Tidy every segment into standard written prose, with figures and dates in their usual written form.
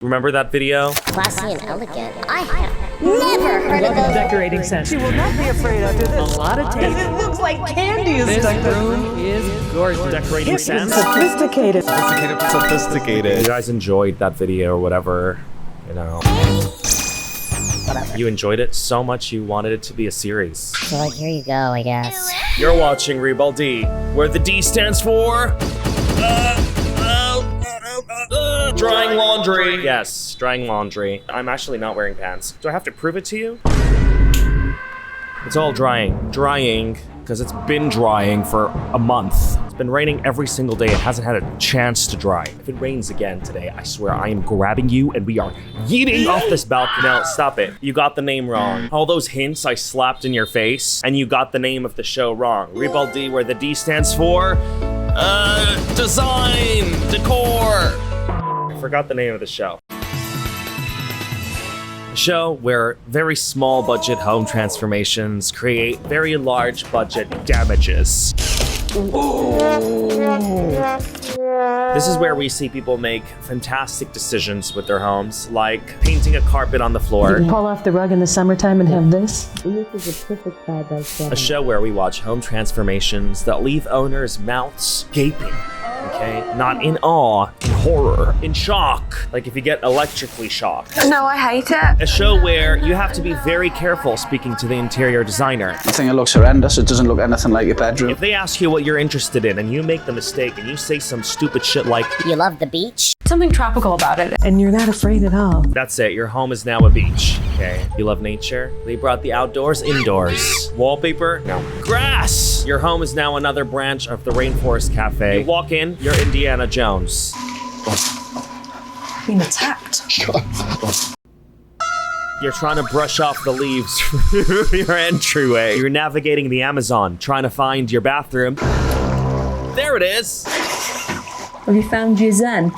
Remember that video? Classy and elegant. I have never heard of those. Decorating sense. She will not be afraid after this. A lot of taste. It looks like candy is This stuck room is gorgeous. Decorating sense. Sophisticated. You guys enjoyed that video or whatever, you know. You enjoyed it so much you wanted it to be a series. So like, here you go, I guess. You're watching Rebal D, where the D stands for... drying laundry. Yes, drying laundry. I'm actually not wearing pants. Do I have to prove it to you? It's all drying. Drying, because it's been drying for a month. It's been raining every single day. It hasn't had a chance to dry. If it rains again today, I swear I am grabbing you and we are yeeting off this balcony. No, stop it. You got the name wrong. All those hints I slapped in your face, and you got the name of the show wrong. Rebal D, where the D stands for... design, decor. I forgot the name of the show. A show where very small budget home transformations create very large budget damages. This is where we see people make fantastic decisions with their homes, like painting a carpet on the floor. You can pull off the rug in the summertime and have this. This is a perfect side-by-side. A show where we watch home transformations that leave owners' mouths gaping. Okay? Not in awe, in horror, in shock. Like if you get electrically shocked. No, I hate it. A show where you have to be very careful speaking to the interior designer. I think it looks horrendous. It doesn't look anything like your bedroom. If they ask you what you're interested in and you make the mistake and you say some stupid shit like, You love the beach? Something tropical about it. And you're not afraid at all. that's it, your home is now a beach. Okay? You love nature? They brought the outdoors indoors. Wallpaper? No. Grass! Your home is now another branch of the Rainforest Cafe. You walk in, you're Indiana Jones. Been attacked. You're trying to brush off the leaves from your entryway. You're navigating the Amazon, trying to find your bathroom. There it is. Have you found your zen?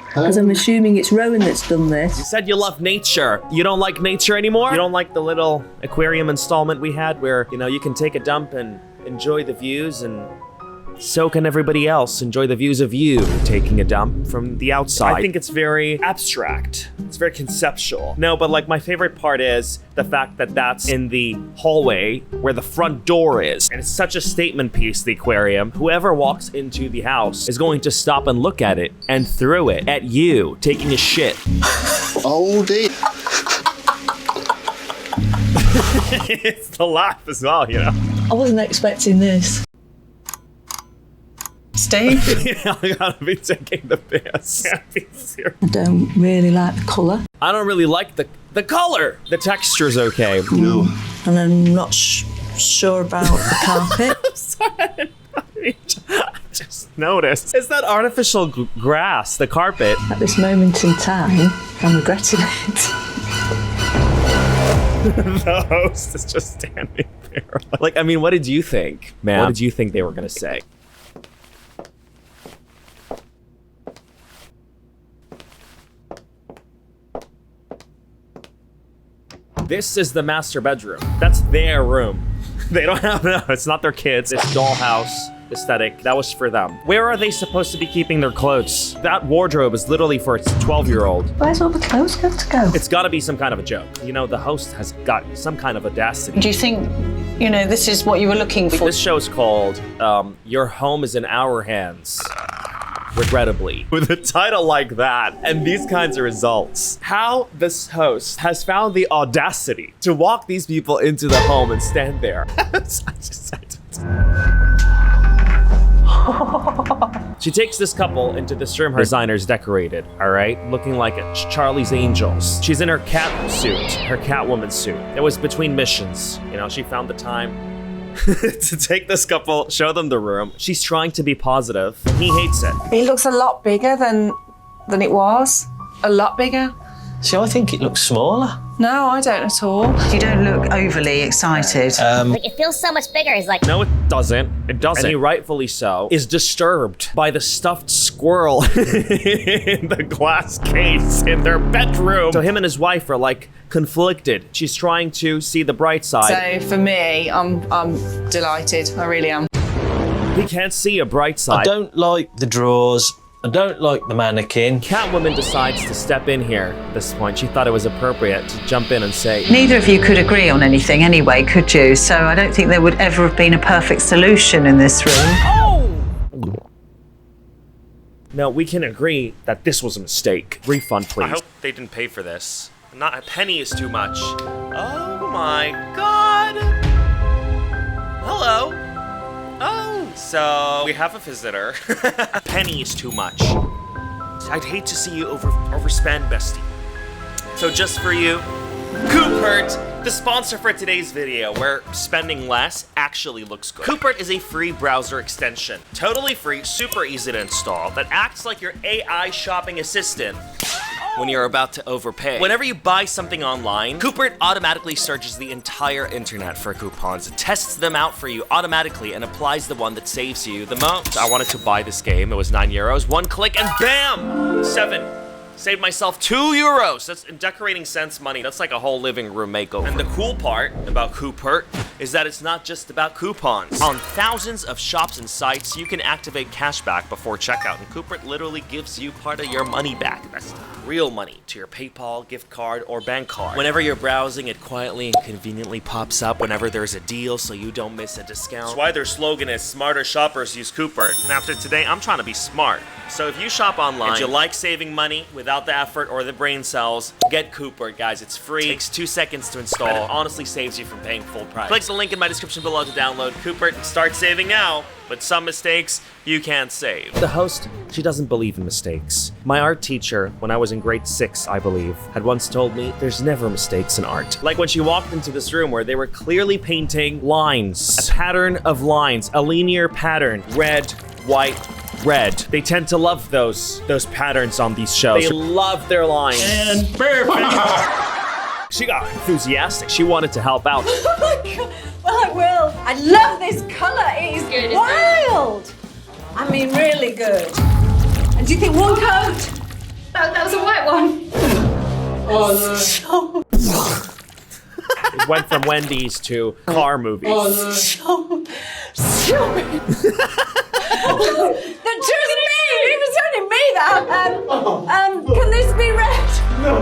Because I'm assuming it's Rowan that's done You this. said you love nature. You don't like nature anymore? You don't like the little aquarium installment we had where, you know, you can take a dump and enjoy the views, and so can everybody else enjoy the views of you taking a dump from the outside. I think it's very abstract. It's very conceptual. No, but like my favorite part is the fact that that's in the hallway where the front door is. And it's such a statement piece, the aquarium. Whoever walks into the house is going to stop and look at it and throw it at you taking a shit. Oh, dear. It's the laugh as well, you know? I wasn't expecting this. Steve? Yeah, I gotta be taking the piss. I don't really like the colour. I don't really like the color. The texture's okay. No. And I'm not sure about the carpet. I just noticed. It's that artificial grass, the carpet. At this moment in time, I'm regretting it. The host is just standing there. Like, I mean, what did you think, man? What did you think they were gonna say? This is the master bedroom. That's their room. They don't have, no, it's not their kids. It's dollhouse aesthetic. That was for them. Where are they supposed to be keeping their clothes? That wardrobe is literally for its 12-year-old. Where's all the clothes got to go? It's gotta be some kind of a joke. You know, the host has got some kind of audacity. Do you think, you know, this is what you were looking for? This show's called Your Home is in Our Hands. Regrettably. With a title like that and these kinds of results, how this host has found the audacity to walk these people into the home and stand there. She takes this couple into this room her designer's decorated, all right? Looking like Charlie's Angels. She's in her cat suit, her Catwoman suit. It was between missions. You know, she found the time to take this couple, show them the room. She's trying to be positive. He hates it. It looks a lot bigger than it was. A lot bigger. See, I think it looks smaller. No, I don't at all. You don't look overly excited. Like, it feels so much bigger. He's like, No, it doesn't. It doesn't. And he rightfully so is disturbed by the stuffed squirrel in the glass case in their bedroom. So him and his wife are like conflicted. She's trying to see the bright side. So for me, I'm delighted. I really am. He can't see a bright side. I don't like the drawers I don't like the mannequin. Catwoman decides to step in here at this point. She thought it was appropriate to jump in and say, Neither of you could agree on anything anyway, could you? So I don't think there would ever have been a perfect solution in this room. no, we can agree that this was a mistake. Refund, please. I hope they didn't pay for this. Not a penny is too much. Oh my god. Hello. Oh, so we have a visitor. A penny is too much. I'd hate to see you overspend, bestie. So just for you, Coopert, the sponsor for today's video, where spending less actually looks good. Coopert is a free browser extension, totally free, super easy to install, that acts like your AI shopping assistant when you're about to overpay. Whenever you buy something online, Coopert automatically searches the entire internet for coupons. It tests them out for you automatically and applies the one that saves you the most. I wanted to buy this game. It was €9. One click and bam! 7. Saved myself €2. That's in decorating sense money. That's like a whole living room makeover. And the cool part about Coopert is that it's not just about coupons. On thousands of shops and sites, you can activate cashback before checkout, and Coopert literally gives you part of your money back. That's real money to your PayPal, gift card, or bank card. Whenever you're browsing, it quietly and conveniently pops up whenever there's a deal so you don't miss a discount. That's why their slogan is smarter shoppers use Coopert. And after today, I'm trying to be smart. So if you shop online, if you like saving money without the effort or the brain cells, get Coopert, guys. It's free. It takes 2 seconds to install. And it honestly saves you from paying full price. Click the link in my description below to download Coopert and start saving now. But some mistakes you can't save. The host, she doesn't believe in mistakes. My art teacher, when I was in grade 6, I believe, had once told me there's never mistakes in art. Like when she walked into this room where they were clearly painting lines, a pattern of lines, a linear pattern, red, white, red. They tend to love those patterns on these shows. They love their lines. And perfect. She got enthusiastic. She wanted to help out. Oh my god. Well, I will. I love this colour. It is good, wild. I mean, really good. And do you think one coat? That was a white one. Oh no. It went from Wendy's to car movies. Oh no. That just me. It was only me that. Can this be red? No.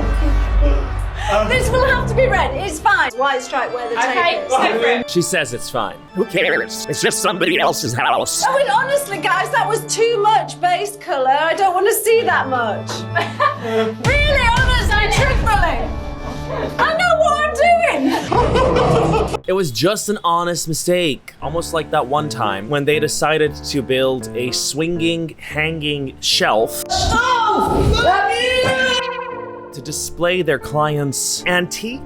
This will have to be red. It's fine. White stripe where the tape is. Go for it. She says it's fine. Who cares? It's just somebody else's house. I mean, honestly, guys, that was too much base colour. I don't want to see that much. Really, honestly, truthfully. I know what I'm doing. It was just an honest mistake. Almost like that one time when they decided to build a swinging, hanging shelf to display their clients' antique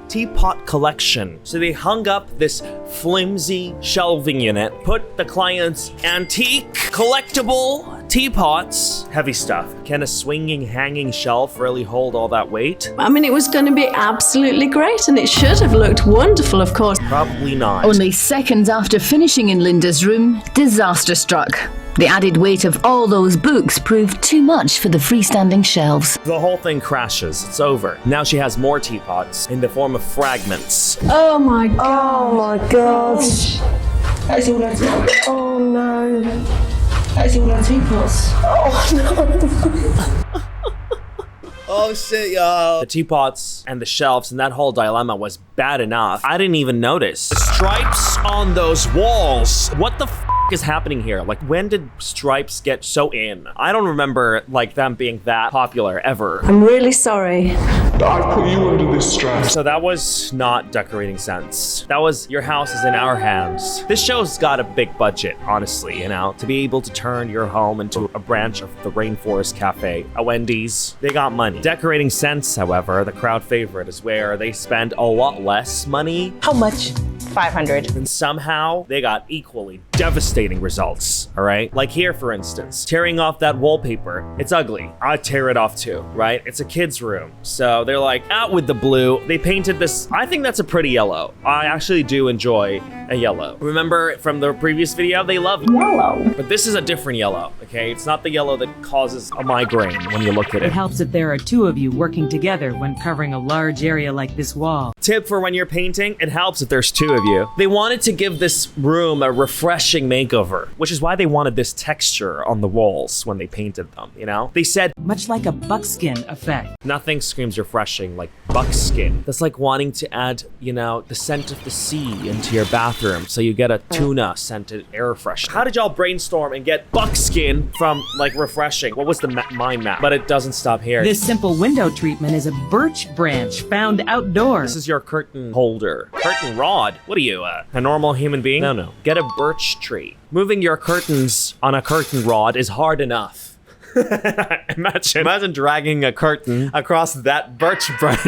teapot collection. So they hung up this flimsy shelving unit, put the client's antique collectible teapots, heavy stuff. Can a swinging hanging shelf really hold all that weight? I mean, it was going to be absolutely great and it should have looked wonderful, of course. Probably not. Only seconds after finishing in Linda's room, disaster struck. The added weight of all those books proved too much for the freestanding shelves. The whole thing crashes. It's over. Now she has more teapots in the form of fragments. Oh my god. Oh my gosh. That's all our teapots. Oh no. That's all our teapots. Oh no. Oh shit, y'all. The teapots and the shelves and that whole dilemma was bad enough. I didn't even notice. The stripes on those walls. What the f is happening here? Like, when did stripes get so in? I don't remember like them being that popular ever. I'm really sorry. I put you under this stress. So that was not decorating sense. That was your house is in our hands. This show's got a big budget, honestly, you know, to be able to turn your home into a branch of the Rainforest Cafe, a Wendy's. They got money. Decorating sense, however, the crowd favorite, is where they spend a lot less money. How much? 500. And somehow they got equally devastating results, all right? Like here, for instance, tearing off that wallpaper. It's ugly. I'd tear it off too, right? It's a kid's room. So they're like, out with the blue. They painted this. I think that's a pretty yellow. I actually do enjoy a yellow. Remember from the previous video, they love yellow. But this is a different yellow, okay? It's not the yellow that causes a migraine when you look at it. It helps if there are two of you working together when covering a large area like this wall. Tip for when you're painting, it helps if there's two of of you. They wanted to give this room a refreshing makeover, which is why they wanted this texture on the walls when they painted them, you know? They said, much like a buckskin effect. nothing screams refreshing like buckskin. That's like wanting to add, you know, the scent of the sea into your bathroom so you get a tuna scented air freshener. How did y'all brainstorm and get buckskin from like refreshing? What was the mind map? But it doesn't stop here. This simple window treatment is a birch branch found outdoors. This is your curtain holder. Curtain rod? What are you, a normal human being? No. Get a birch tree. Moving your curtains on a curtain rod is hard enough. Imagine dragging a curtain across that birch branch.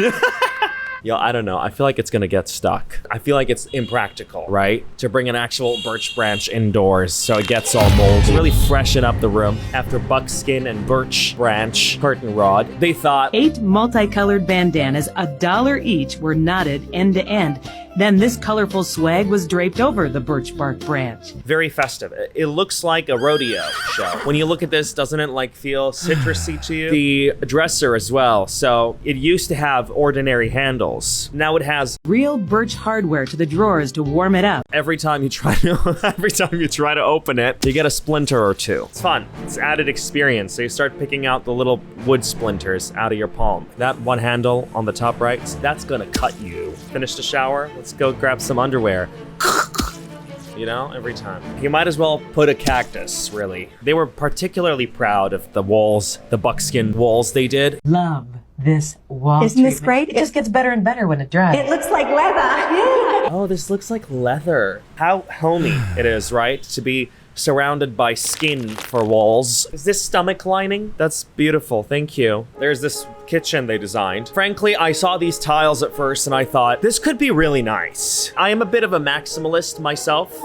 Yo, I don't know. I feel like it's gonna get stuck. I feel like it's impractical, right? To bring an actual birch branch indoors so it gets all moldy. Really freshen up the room after buckskin and birch branch curtain rod. They thought 8 multicolored bandanas, $1 each, were knotted end to end. Then this colorful swag was draped over the birch bark branch. very festive. It looks like a rodeo show. When you look at this, doesn't it like feel citrusy to you? The dresser as well. So it used to have ordinary handles. Now it has real birch hardware to the drawers to warm it up. Every time you try to open it, you get a splinter or two. It's fun. It's added experience. So you start picking out the little wood splinters out of your palm. That one handle on the top right, that's gonna cut you. Finish the shower. Let's go grab some underwear. You know, every time. You might as well put a cactus, really. They were particularly proud of the walls, the buckskin walls they did. Love this wall. Isn't this great? It just gets better and better when it dries. It looks like leather. Yeah. Oh, this looks like leather. How homey it is, right? To be surrounded by skin for walls. Is this stomach lining? That's beautiful, thank you. There's this kitchen they designed. Frankly, I saw these tiles at first and I thought, this could be really nice. I am a bit of a maximalist myself.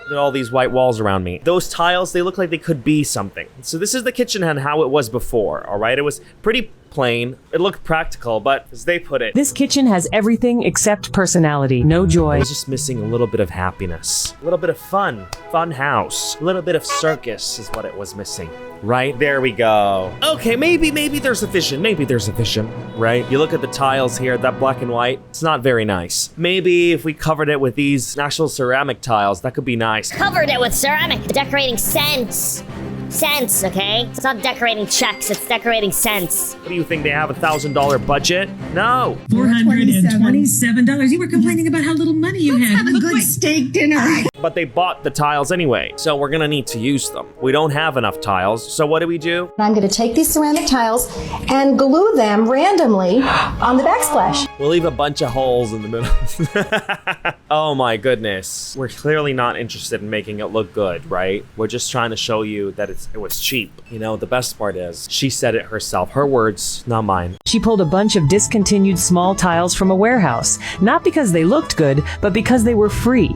There are all these white walls around me. Those tiles, they look like they could be something. So this is the kitchen and how it was before, all right? It was pretty plain. It looked practical, but as they put it, this kitchen has everything except personality. No joy. I was just missing a little bit of happiness, a little bit of fun house, a little bit of circus is what it was missing. Right? There we go. Okay, maybe there's a vision. Maybe there's a vision, right? You look at the tiles here, that black and white, it's not very nice. Maybe if we covered it with these actual ceramic tiles, that could be nice. Covered it with ceramic, decorating scents. Scents, okay? It's not decorating checks, it's decorating scents. What do you think, they have $1,000 budget? No. $427. You were complaining about how little money you had. Have a good steak dinner. But they bought the tiles anyway, so we're gonna need to use them. We don't have enough tiles, so what do? I'm going to take these ceramic tiles and glue them randomly on the backsplash. We'll leave a bunch of holes in the middle. Oh my goodness. We're clearly not interested in making it look good, right? We're just trying to show you that it was cheap. You know, the best part is, she said it herself. Her words, not mine. She pulled a bunch of discontinued small tiles from a warehouse. Not because they looked good, but because they were free.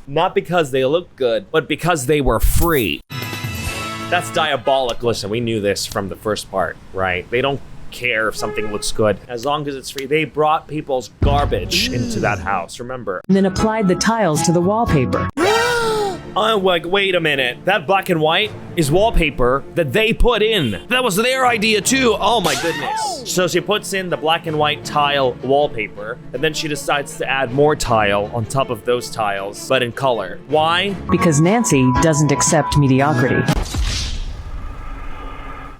Not because they looked good, but because they were free. That's diabolical. Listen, we knew this from the first part, right? They don't care if something looks good as long as it's free. They brought people's garbage into that house, remember? And then applied the tiles to the wallpaper. Oh, like, wait a minute. That black and white is wallpaper that they put in. That was their idea too. Oh my goodness. So she puts in the black and white tile wallpaper, and then she decides to add more tile on top of those tiles, but in color. Why? Because Nancy doesn't accept mediocrity.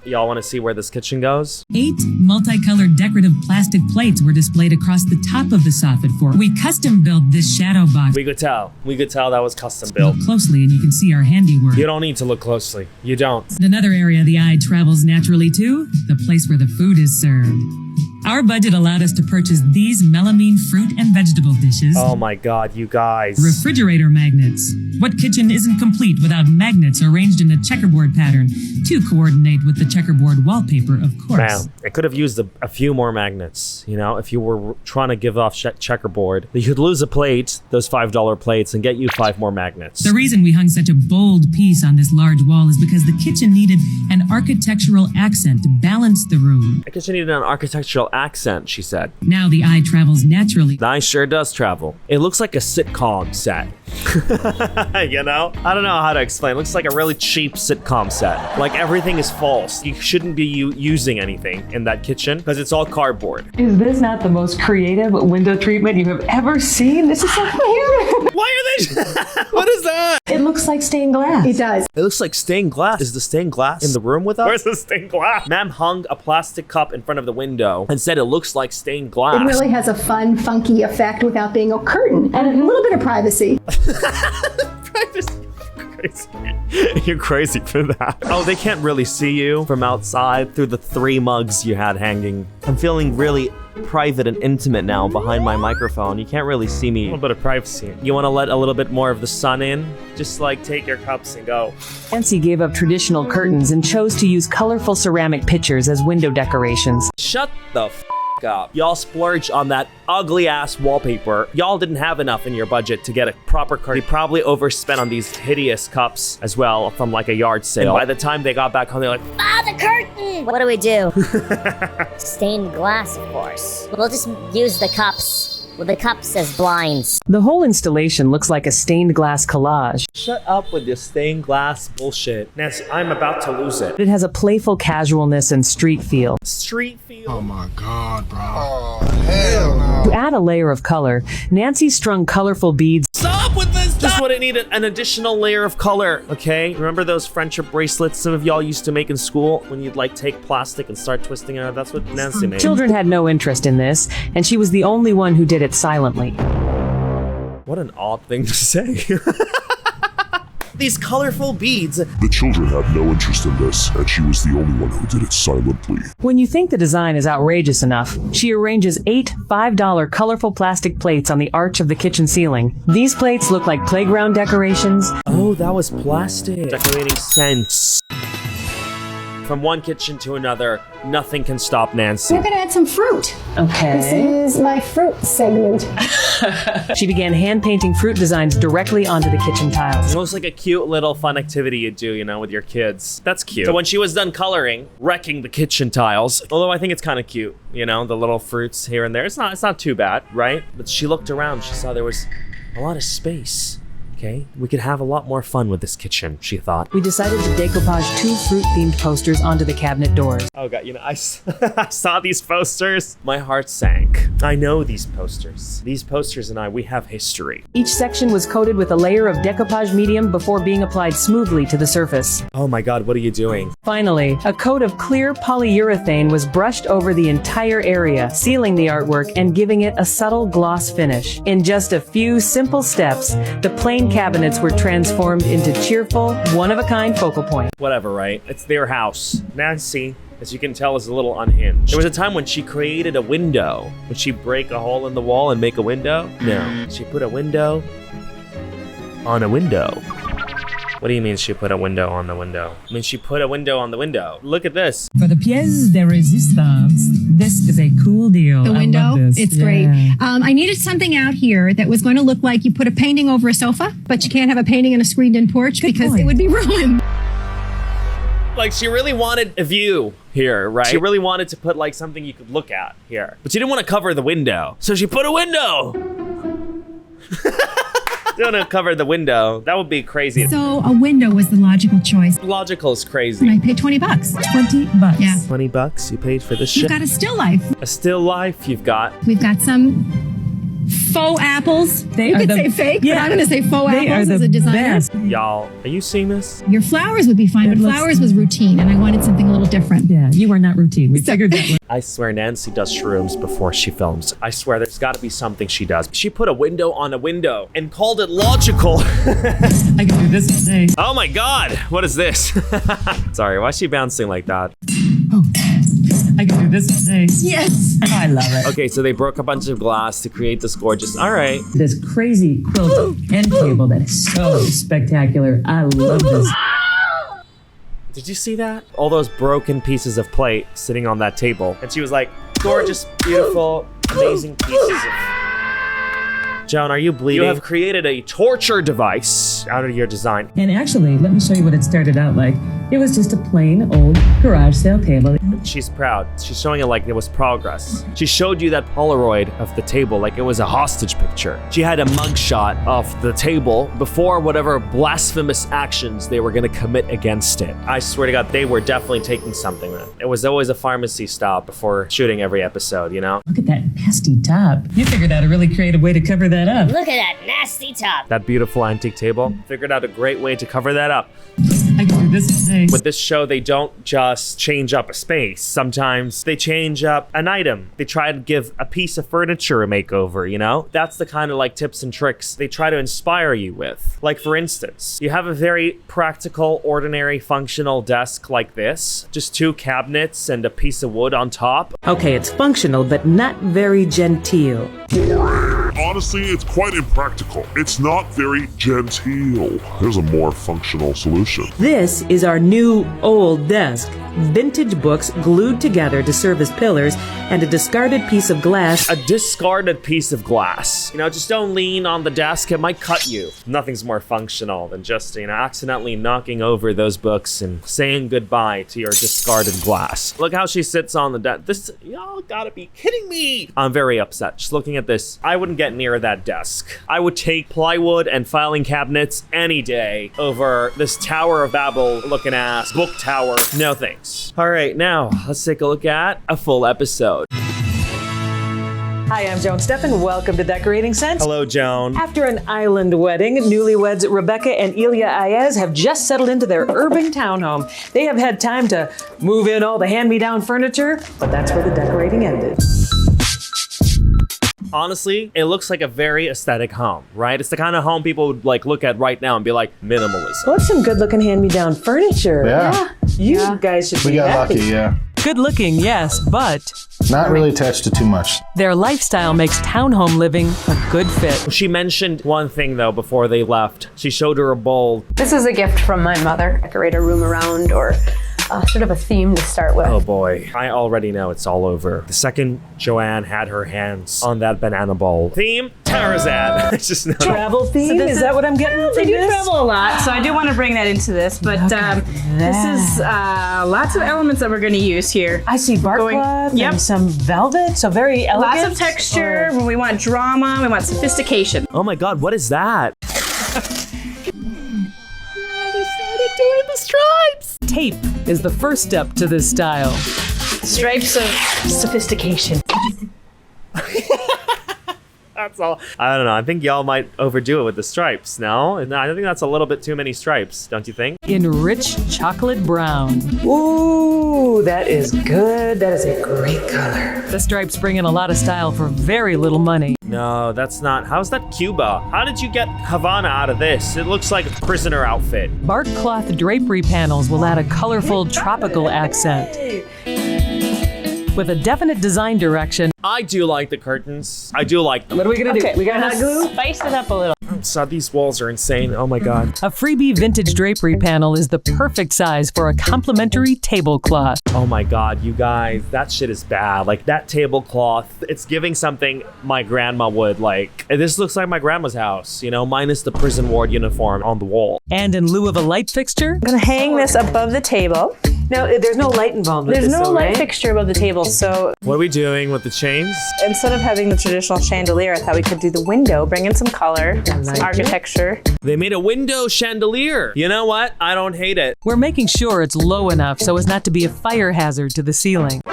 Y'all want to see where this kitchen goes? 8 multicolored decorative plastic plates were displayed across the top of the soffit for. We custom built this shadow box. We could tell that was custom built. Look closely and you can see our handiwork. You don't need to look closely. You don't. Another area the eye travels naturally to, the place where the food is served. Our budget allowed us to purchase these melamine fruit and vegetable dishes. Oh my God, you guys. Refrigerator magnets. What kitchen isn't complete without magnets arranged in a checkerboard pattern to coordinate with the checkerboard wallpaper, of course. Man, I could have used a few more magnets, you know, if you were trying to give off checkerboard. You could lose a plate, those $5 plates, and get you 5 more magnets. The reason we hung such a bold piece on this large wall is because the kitchen needed an architectural accent to balance the room. The kitchen needed an architectural accent, she said. Now the eye travels naturally. The eye sure does travel. It looks like a sitcom set. You know? I don't know how to explain. It looks like a really cheap sitcom set. Like everything is false. You shouldn't be using anything in that kitchen because it's all cardboard. Is this not the most creative window treatment you have ever seen? This is so weird. Why are they? What is that? It looks like stained glass. It does. It looks like stained glass. Is the stained glass in the room with us? Where's the stained glass? Ma'am hung a plastic cup in front of the window and said it looks like stained glass. It really has a fun, funky effect without being a curtain and a little bit of privacy. Crazy. You're crazy for that. Oh, they can't really see you from outside through the 3 mugs you had hanging. I'm feeling really private and intimate now behind my microphone. You can't really see me. A little bit of privacy. You want to let a little bit more of the sun in? Just like take your cups and go. Nancy gave up traditional curtains and chose to use colorful ceramic pitchers as window decorations. Shut the f up. Y'all splurged on that ugly ass wallpaper. Y'all didn't have enough in your budget to get a proper curtain. You probably overspent on these hideous cups as well from like a yard sale. And by the time they got back home, they're like, The curtain! What do we do? Stained glass, of course. We'll just use the cups. Well, the cups as blinds. The whole installation looks like a stained glass collage. shut up with this stained glass bullshit. Nancy, I'm about to lose it. It has a playful casualness and street feel. Street feel? Oh my God, bro. Oh, hell no. To add a layer of color, Nancy strung colorful beads. Stop with this! Just would it need an additional layer of color, okay? Remember those friendship bracelets some of y'all used to make in school when you'd like take plastic and start twisting it? That's what Nancy made. Children had no interest in this, and she was the only one who did it silently. What an odd thing to say. These colorful beads. The children had no interest in this, and she was the only one who did it silently. When you think the design is outrageous enough, she arranges 8 $5 colorful plastic plates on the arch of the kitchen ceiling. These plates look like playground decorations. Oh, that was plastic. Decorating scents. From one kitchen to another, nothing can stop Nancy. We're gonna add some fruit. Okay. This is my fruit segment. She began hand-painting fruit designs directly onto the kitchen tiles. It looks like a cute little fun activity you do, you know, with your kids. That's cute. So when she was done coloring, wrecking the kitchen tiles, although I think it's kind of cute, you know, the little fruits here and there. It's not too bad, right? But she looked around, she saw there was a lot of space. Okay, we could have a lot more fun with this kitchen, she thought. We decided to decoupage 2 fruit-themed posters onto the cabinet doors. Oh God, you know, I saw these posters. My heart sank. I know these posters. These posters and we have history. Each section was coated with a layer of decoupage medium before being applied smoothly to the surface. Oh my God, what are you doing? Finally, a coat of clear polyurethane was brushed over the entire area, sealing the artwork and giving it a subtle gloss finish. In just a few simple steps, the plain cabinets were transformed into cheerful, one-of-a-kind focal point. Whatever, right? It's their house. Nancy, as you can tell, is a little unhinged. There was a time when she created a window. Would she break a hole in the wall and make a window? No. She put a window on a window. What do you mean she put a window on the window? I mean, she put a window on the window. Look at this. For the pièce de résistance, this is a cool deal. The window, I love this. it's great. I needed something out here that was going to look like you put a painting over a sofa, but you can't have a painting in a screened-in porch because it would be ruined. Like, she really wanted a view here, right? She really wanted to put, like, something you could look at here. But she didn't want to cover the window. So she put a window! Don't want to cover the window. That would be crazy. So a window was the logical choice. Logical is crazy. And I paid $20. $20. Yeah. $20 you paid for this You've shit? got a still life. A still life you've got. We've got some faux apples. You could say fake, but I'm going to say faux apples as a designer. Y'all, are you seeing this? Your flowers would be fine, but flowers was routine, and I wanted something a little different. Yeah, you are not routine. We figured that one. I swear Nancy does shrooms before she films. I swear there's got to be something she does. She put a window on a window and called it logical. I can do this all day. Oh my God, what is this? Sorry, why is she bouncing like that? Oh, I can do this all day. Yes. I love it. Okay, so they broke a bunch of glass to create this gorgeous, all right. This crazy quilt end table that is so spectacular. I love this. Did you see that? All those broken pieces of plate sitting on that table. And she was like, gorgeous, beautiful, amazing pieces of... Joan, are you bleeding? You have created a torture device out of your design. And actually, let me show you what it started out like. it was just a plain old garage sale table. She's proud. She's showing it like it was progress. She showed you that Polaroid of the table like it was a hostage picture. She had a mugshot of the table before whatever blasphemous actions they were gonna commit against it. I swear to God, they were definitely taking something then. It was always a pharmacy stop before shooting every episode, you know? Look at that nasty top. You figured out a really creative way to cover that up. Look at that nasty top. That beautiful antique table. Figured out a great way to cover that up. I can do this all day. With this show, they don't just change up a space. Sometimes they change up an item. They try to give a piece of furniture a makeover, you know? That's the kind of like tips and tricks they try to inspire you with. Like for instance, you have a very practical, ordinary, functional desk like this. Just 2 cabinets and a piece of wood on top. Okay, it's functional, but not very genteel. Honestly, it's quite impractical. It's not very genteel. There's a more functional solution. This is our new old desk. Vintage books glued together to serve as pillars and a discarded piece of glass. A discarded piece of glass. You know, just don't lean on the desk, it might cut you. Nothing's more functional than just, you know, accidentally knocking over those books and saying goodbye to your discarded glass. Look how she sits on the desk. This, y'all gotta be kidding me. I'm very upset just looking at this. I wouldn't get near that desk. I would take plywood and filing cabinets any day over this Tower of Babel looking ass book tower. No thanks. All right, now let's take a look at a full episode. Hi, I'm Joan Steffand. Welcome to Decorating Sense. Hello, Joan. After an island wedding, newlyweds Rebecca and Ilya Ayez have just settled into their urban townhome. They have had time to move in all the hand-me-down furniture, but that's where the decorating ended. Honestly, it looks like a very aesthetic home, right? It's the kind of home people would like look at right now and be like, minimalism. Well, it's some good-looking hand-me-down furniture. Yeah. You guys should be We got happy. lucky, yeah. Good-looking, yes, but Not really attached to too much. their lifestyle makes townhome living a good fit. She mentioned one thing though before they left. She showed her a bowl. This is a gift from my mother. Decorate a room around or sort of a theme to start with. Oh boy, I already know it's all over. The second Joanne had her hands on that banana bowl. Theme, Tarzan. It's just no. Travel theme? So is that what I'm getting They from do this? travel a lot, so I do want to bring that into this. But this is lots of elements that we're going to use here. I see bark cloth Yep. and some velvet, so very elegant. Lots of texture. We want drama. We want sophistication. Oh my God, what is that? Doing the stripes. Tape is the first step to this style. Stripes of sophistication. That's all. I don't know. I think y'all might overdo it with the stripes. No, I think that's a little bit too many stripes. Don't you think? In rich chocolate brown. Ooh, that is good. That is a great color. The stripes bring in a lot of style for very little money. No, that's not. How's that Cuba? How did you get Havana out of this? It looks like a prisoner outfit. Bark cloth drapery panels will add a colorful tropical accent. With a definite design direction. I do like the curtains. I do like them. What are we gonna do? We got hot glue? Spice it up a little. So these walls are insane. Oh my God. A freebie vintage drapery panel is the perfect size for a complimentary tablecloth. Oh my God, you guys, that shit is bad. Like that tablecloth, it's giving something my grandma would like. This looks like my grandma's house, you know, minus the prison ward uniform on the wall. And in lieu of a light fixture, I'm going to hang this above the table. no, there's no light involved with There's this, no though, light right? fixture above the table, so What are we doing with the chains? instead of having the traditional chandelier, I thought we could do the window, bring in some color, some architecture. They made a window chandelier. You know what? I don't hate it. We're making sure it's low enough so as not to be a fire hazard to the ceiling.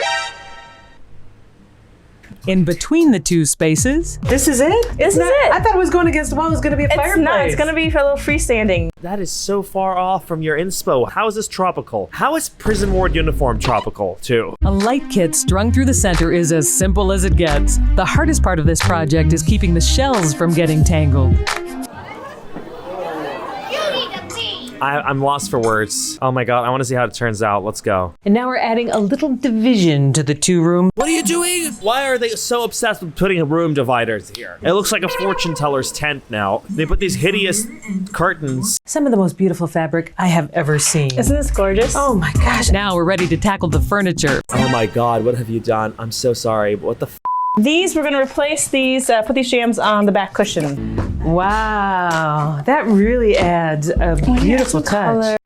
In between the two spaces. This is it? This is it. I thought it was going against the wall. It was going to be a fireplace. It's not. It's going to be a little freestanding. That is so far off from your inspo. How is this tropical? How is prison ward uniform tropical too? A light kit strung through the center is as simple as it gets. The hardest part of this project is keeping the shells from getting tangled. I'm lost for words. Oh my God, I want to see how it turns out. Let's go. And now we're adding a little division to the two rooms. What are you doing? Why are they so obsessed with putting room dividers here? It looks like a fortune teller's tent now. They put these hideous curtains. Some of the most beautiful fabric I have ever seen. Isn't this gorgeous? Oh my gosh. Now we're ready to tackle the furniture. Oh my God, what have you done? I'm so sorry. What the f? These, we're going to replace these, put these jams on the back cushion. Wow, that really adds a beautiful touch.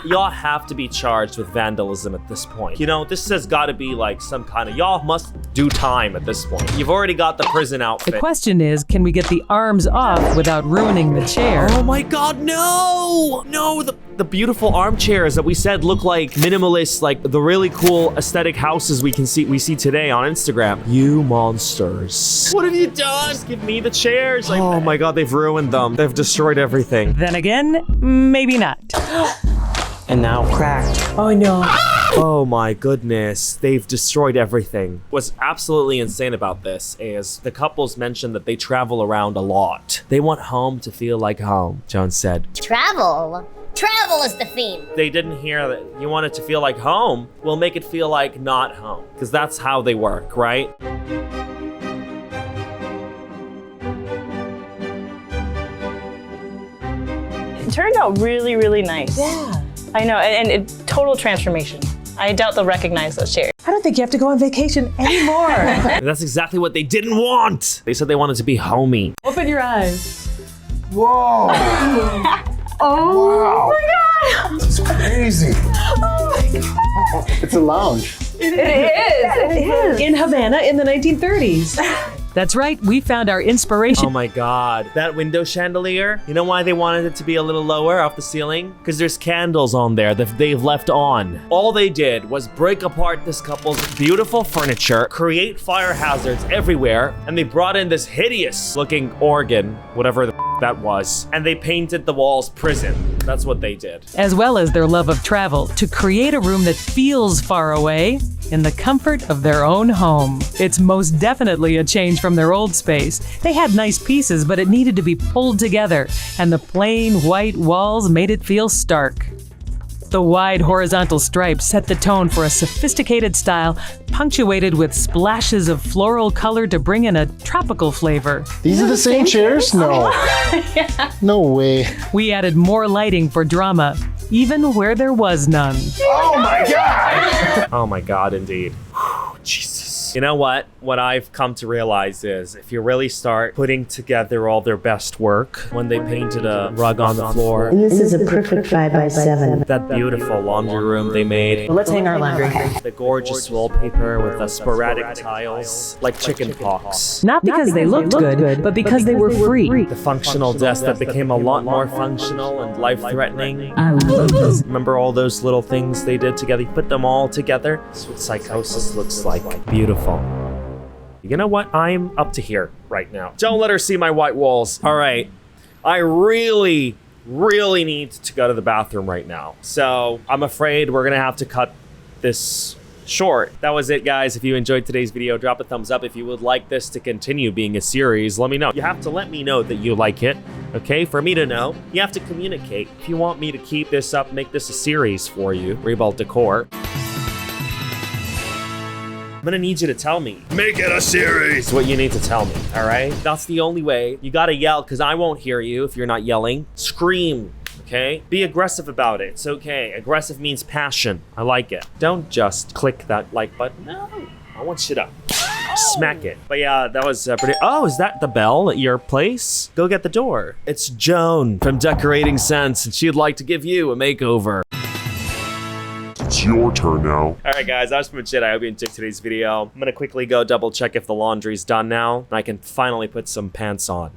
Y'all have to be charged with vandalism at this point. You know, this has got to be like some kind of, y'all must do time at this point. You've already got the prison outfit. The question is, can we get the arms off without ruining the chair? Oh my God, no! No, the beautiful armchairs that we said look like minimalist, like the really cool aesthetic houses we see today on Instagram. You monsters. What have you done? Just give me the chairs. Like, oh my God, they've ruined them. They've destroyed everything. Then again, maybe not. And now cracked. Oh no. Oh my goodness, they've destroyed everything. What's absolutely insane about this is the couples mentioned that they travel around a lot. They want home to feel like home, Joan said. Travel? Travel is the theme. They didn't hear that you want it to feel like home. We'll make it feel like not home, because that's how they work, right? It turned out really, really nice. Yeah. I know, and total transformation. I doubt they'll recognize those chairs. I don't think you have to go on vacation anymore. That's exactly what they didn't want. They said they wanted to be homey. Open your eyes. Whoa! Oh wow. my God! This is crazy. Oh my God. It's a lounge. It is. In Havana in the 1930s. That's right, we found our inspiration. Oh my God, that window chandelier, you know why they wanted it to be a little lower off the ceiling? Because there's candles on there that they've left on. All they did was break apart this couple's beautiful furniture, create fire hazards everywhere, and they brought in this hideous looking organ, whatever the that was, and they painted the walls prison. That's what they did. As well as their love of travel, to create a room that feels far away in the comfort of their own home. It's most definitely a change from their old space. They had nice pieces, but it needed to be pulled together, and the plain white walls made it feel stark. The wide horizontal stripes set the tone for a sophisticated style, punctuated with splashes of floral color to bring in a tropical flavor. These are the same chairs? No. Yeah. No way. We added more lighting for drama, even where there was none. Oh my God! Oh my God, indeed. Whew, Jesus. You know what? What I've come to realize is if you really start putting together all their best work, when they painted a rug on the floor. And this is a perfect 5x7. That beautiful laundry room they made. Let's hang our laundry. The gorgeous wallpaper with the sporadic tiles, like chicken pox. Not because they looked good, but because they were free. The functional desk that became a lot more functional and life-threatening. I love those. Remember all those little things they did together? You put them all together. That's what psychosis looks like. Beautiful. You know what? I'm up to here right now. Don't let her see my white walls. All right. I really need to go to the bathroom right now. So I'm afraid we're gonna have to cut this short. That was it, guys. If you enjoyed today's video, drop a thumbs up. If you would like this to continue being a series, let me know. You have to let me know that you like it, okay? For me to know, you have to communicate. If you want me to keep this up, make this a series for you, Rebal Decor, I'm gonna need you to tell me. Make it a series! What you need to tell me, all right? That's the only way. You gotta yell, because I won't hear you if you're not yelling. Scream, okay? Be aggressive about it. It's okay. Aggressive means passion. I like it. Don't just click that like button. No, I want you to smack it. But yeah, that was pretty... Oh, is that the bell at your place? Go get the door. It's Joan from Decorating Sense, and she'd like to give you a makeover. It's your turn now. All right, guys, that was pretty much it. I hope you enjoyed today's video. I'm gonna quickly go double check if the laundry's done now, and I can finally put some pants on.